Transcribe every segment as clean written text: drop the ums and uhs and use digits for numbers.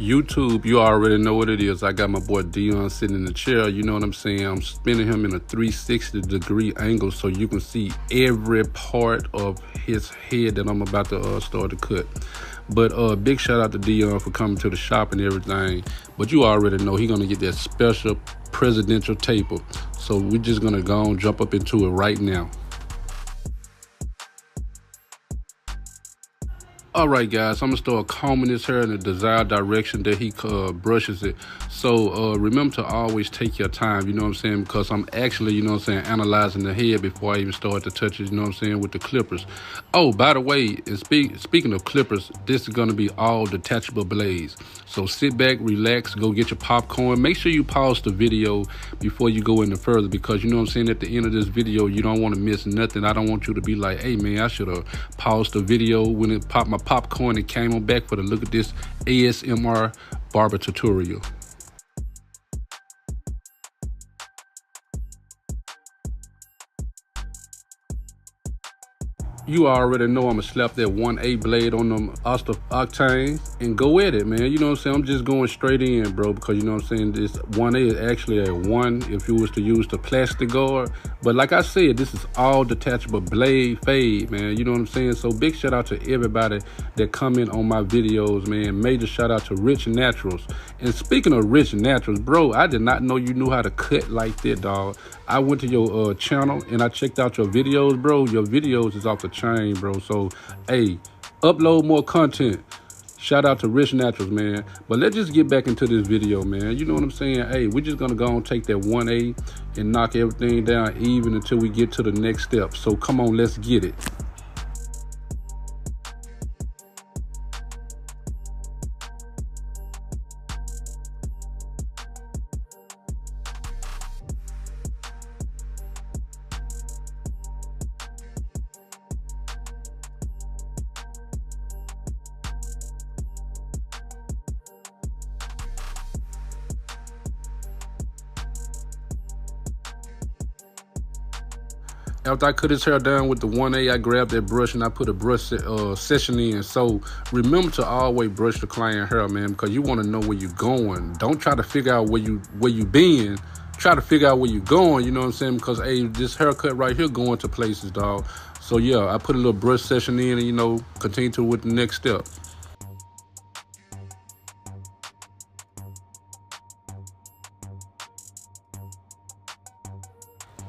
YouTube, you already know what it is. I got my boy Dion sitting in the chair. You know what I'm saying? I'm spinning him in a 360-degree angle so you can see every part of his head that I'm about to start to cut. But big shout out to Dion for coming to the shop and everything. But you already know he's gonna get that special presidential taper. So we're just gonna go and jump up into it right now. All right, guys, I'm gonna start combing his hair in the desired direction that he brushes it. So remember to always take your time, you know what I'm saying? Because I'm actually, you know what I'm saying, analyzing the head before I even start to touch it, you know what I'm saying, with the clippers. Oh, by the way, and speaking of clippers, this is gonna be all detachable blades. So sit back, relax, go get your popcorn. Make sure you pause the video before you go any further, because you know what I'm saying, at the end of this video, you don't want to miss nothing. I don't want you to be like, hey man, I should have paused the video when it popped my popcorn and came on back for the look at this ASMR barber tutorial. You already know I'm gonna slap that 1/8 blade on them octanes and go at it, man. You know what I'm saying? I'm just going straight in, bro, because you know what I'm saying, this 1/8 is actually a 1 if you was to use the plastic guard. But like I said, this is all detachable blade fade, man. You know what I'm saying? So big shout out to everybody that comment on my videos, man. Major shout out to Rich Naturals. And speaking of Rich Naturals, bro, I did not know you knew how to cut like that, dog. I went to your channel and I checked out your videos, bro. Your videos is off the chain, bro. So, hey, upload more content. Shout out to Rich Naturals, man. But let's just get back into this video, man. You know what I'm saying? Hey, we're just gonna go and take that 1/8 and knock everything down even until we get to the next step. So come on, let's get it. After I cut his hair down with the 1/8, I grabbed that brush and I put a brush session in. So remember to always brush the client hair, man, because you want to know where you're going. Don't try to figure out where you been. Try to figure out where you're going, you know what I'm saying? Because, hey, this haircut right here going to places, dog. So, yeah, I put a little brush session in and, you know, continue to with the next step.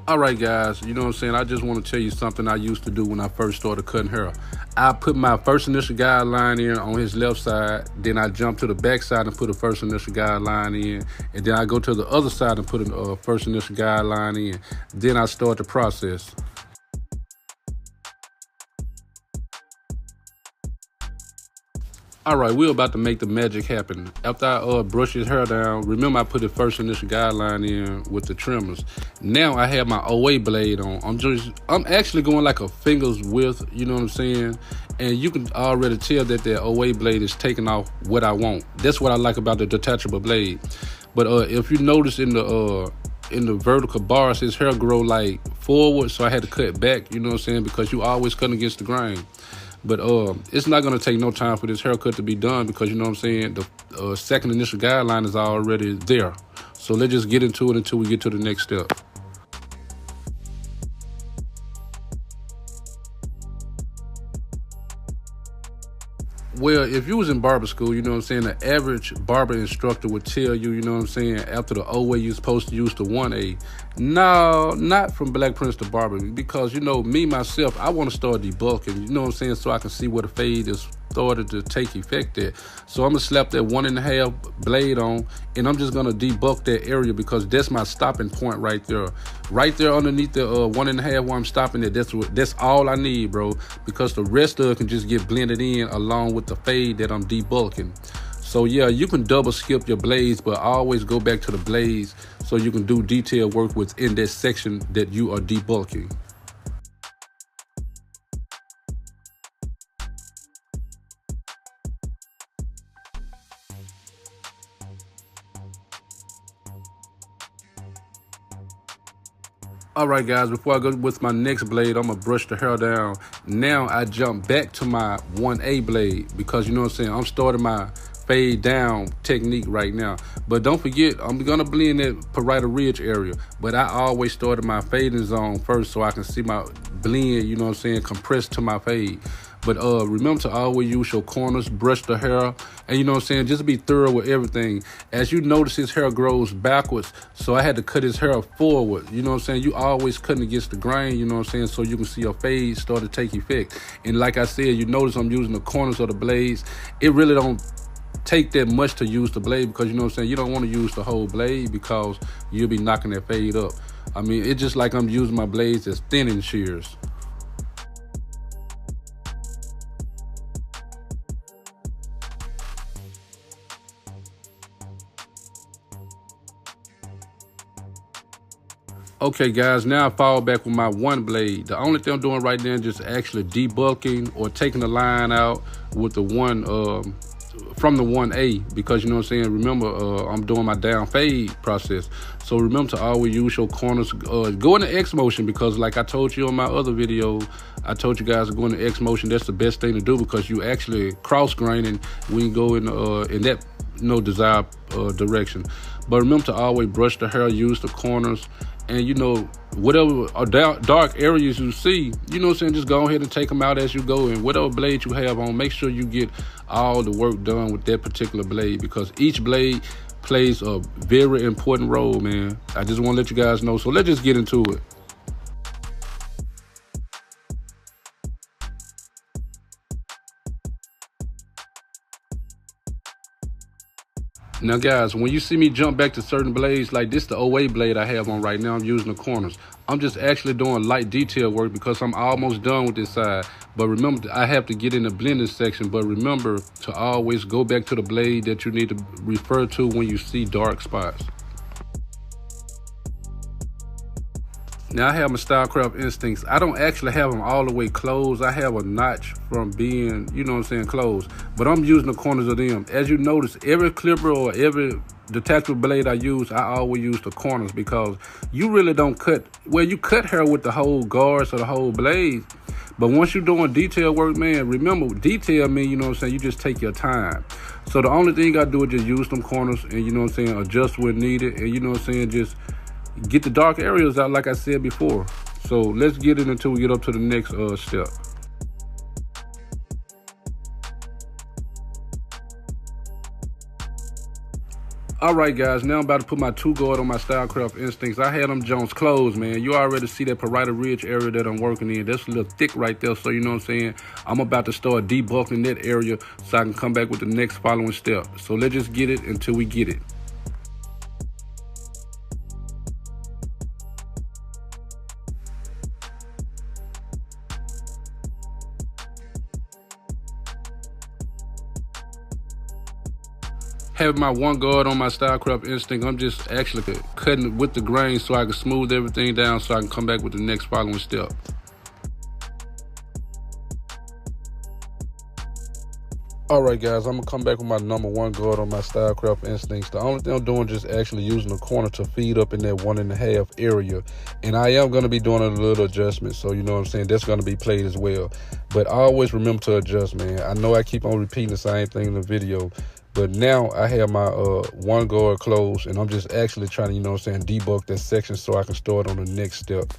All right, guys, you know what I'm saying? I just want to tell you something I used to do when I first started cutting hair. I put my first initial guideline in on his left side, then I jump to the back side and put a first initial guideline in, and then I go to the other side and put a first initial guideline in. Then I start the process. All right, we're about to make the magic happen. After I brush his hair down, remember I put the first initial guideline in with the trimmers. Now I have my OA blade on. I'm actually going like a finger's width, you know what I'm saying? And you can already tell that the OA blade is taking off what I want. That's what I like about the detachable blade. But if you notice in the vertical bars, his hair grow like forward, so I had to cut back, you know what I'm saying? Because you always cut against the grain. But it's not going to take no time for this haircut to be done, because, you know what I'm saying, the second initial guideline is already there. So let's just get into it until we get to the next step. Well, if you was in barber school, you know what I'm saying, the average barber instructor would tell you, you know what I'm saying, after the OA, you're supposed to use the 1/8. No, not from Black Prince to Barber, because, you know, me, myself, I want to start debulking, you know what I'm saying, so I can see where the fade is started to take effect at. So I'm going to slap that 1.5 blade on, and I'm just going to debulk that area, because that's my stopping point right there. Right there underneath the 1.5 where I'm stopping it, that's all I need, bro, because the rest of it can just get blended in along with the fade that I'm debulking. So yeah, you can double skip your blades, but always go back to the blades so you can do detail work within that section that you are debulking. All right, guys, before I go with my next blade, I'm gonna brush the hair down. Now I jump back to my 1/8 blade, because, you know what I'm saying, I'm starting my fade down technique right now. But don't forget, I'm gonna blend that parietal ridge area, but I always started my fading zone first so I can see my blend, you know what I'm saying, compressed to my fade. But remember to always use your corners, brush the hair, and you know what I'm saying, just be thorough with everything. As you notice, his hair grows backwards, so I had to cut his hair forward. You know what I'm saying? You always cutting against the grain, you know what I'm saying, so you can see your fade start to take effect. And like I said, you notice I'm using the corners of the blades. It really don't take that much to use the blade, because you know what I'm saying, you don't want to use the whole blade because you'll be knocking that fade up. I mean, it's just like I'm using my blades as thinning shears. Okay guys, now I fall back with my one blade. The only thing I'm doing right now is just actually debulking or taking the line out with the one from the 1A, because you know what I'm saying, remember I'm doing my down fade process. So remember to always use your corners, go in the X motion, because like I told you on my other video, I told you guys to go in the X motion. That's the best thing to do, because you actually cross graining when you go in that desired direction. But remember to always brush the hair, use the corners, and you know, whatever dark areas you see, you know what I'm saying, just go ahead and take them out as you go. And whatever blade you have on, make sure you get all the work done with that particular blade, because each blade plays a very important role, man. I just want to let you guys know. So let's just get into it. Now guys, when you see me jump back to certain blades, like this the OA blade I have on right now, I'm using the corners. I'm just actually doing light detail work because I'm almost done with this side. But remember, I have to get in the blending section. But remember to always go back to the blade that you need to refer to when you see dark spots. Now I have my Stylecraft instincts. I don't actually have them all the way closed. I have a notch from being, you know what I'm saying, closed. But I'm using the corners of them. As you notice, every clipper or every detachable blade I use, I always use the corners, because you really don't cut, well, you cut hair with the whole guards or the whole blade. But once you're doing detail work, man, remember, detail mean, you know what I'm saying, you just take your time. So the only thing you got to do is just use them corners and, you know what I'm saying, adjust when needed. And, you know what I'm saying, just get the dark areas out like I said before. So let's get it until we get up to the next step. All right, guys, now I'm about to put my 2 guard on my Stylecraft instincts. I had them Jones closed, man. You already see that parietal ridge area that I'm working in. That's a little thick right there, so you know what I'm saying, I'm about to start debulking that area so I can come back with the next following step. So let's just get it until we get it. Having my 1 guard on my Stylecraft instinct, I'm just actually cutting it with the grain so I can smooth everything down so I can come back with the next following step. All right, guys, I'm gonna come back with my number 1 guard on my Stylecraft instincts. The only thing I'm doing is just actually using the corner to feed up in that 1.5 area. And I am gonna be doing a little adjustment, so you know what I'm saying, that's gonna be played as well. But always remember to adjust, man. I know I keep on repeating the same thing in the video, but now I have my 1 guard closed, and I'm just actually trying to, you know what I'm saying, debulk that section so I can start on the next step.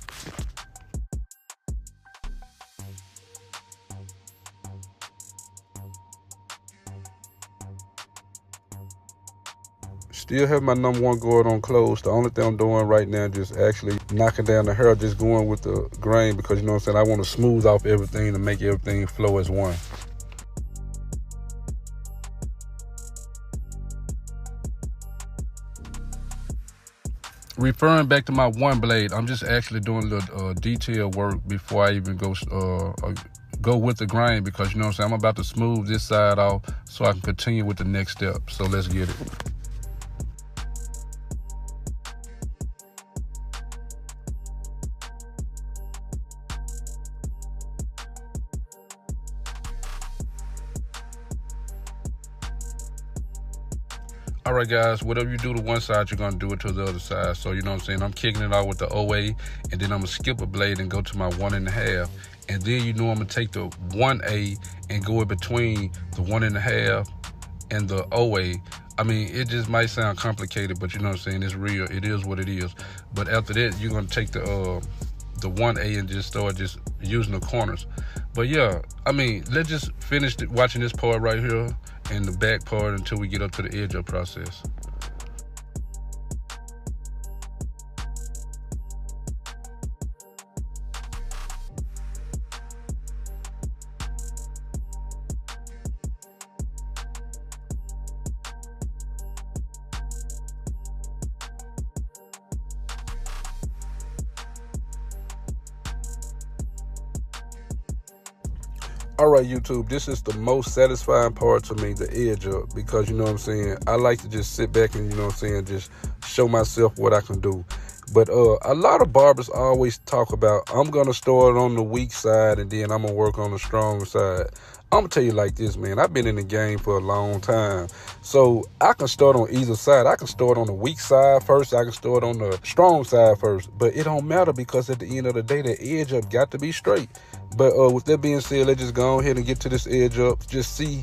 Still have my number 1 guard on closed. The only thing I'm doing right now is just actually knocking down the hair, just going with the grain, because you know what I'm saying, I want to smooth off everything to make everything flow as one. Referring back to my 1 blade, I'm just actually doing a little detail work before I even go with the grain, because you know what I'm saying, I'm about to smooth this side off so I can continue with the next step. So let's get it. All right, guys, whatever you do to one side, you're going to do it to the other side. So, you know what I'm saying, I'm kicking it out with the OA, and then I'm going to skip a blade and go to my 1.5. And then, you know, I'm going to take the 1A and go in between the 1.5 and the OA. I mean, it just might sound complicated, but you know what I'm saying, it's real. It is what it is. But after that, you're gonna take the 1A and just start just using the corners. But yeah, I mean, let's just finish watching this part right here and the back part until we get up to the edge up process. All right, YouTube, this is the most satisfying part to me, the edge up, because you know what I'm saying, I like to just sit back and, you know what I'm saying, just show myself what I can do. But a lot of barbers always talk about, I'm going to start on the weak side and then I'm going to work on the strong side. I'm going to tell you like this, man. I've been in the game for a long time. So I can start on either side. I can start on the weak side first. I can start on the strong side first. But it don't matter because at the end of the day, the edge up got to be straight. But with that being said, let's just go ahead and get to this edge up. Just see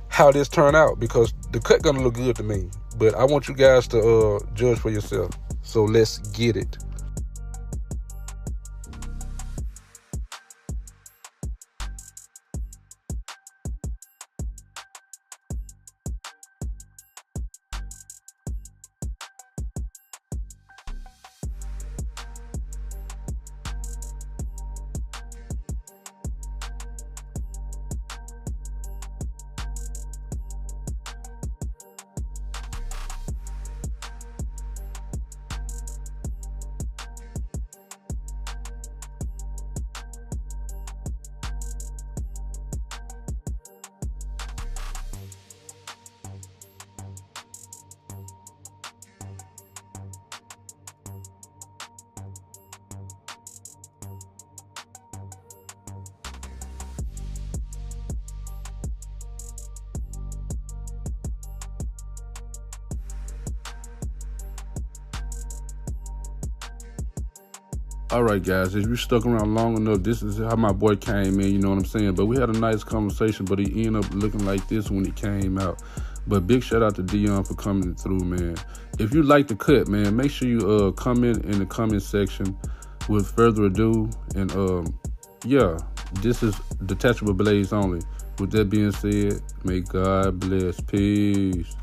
how this turn out because the cut going to look good to me. But I want you guys to judge for yourself. So let's get it. All right, guys, if you stuck around long enough, this is how my boy came in, you know what I'm saying? But we had a nice conversation, but he ended up looking like this when he came out. But big shout out to Dion for coming through, man. If you like the cut, man, make sure you comment in the comment section with further ado. And yeah, this is detachable blades only. With that being said, may God bless. Peace.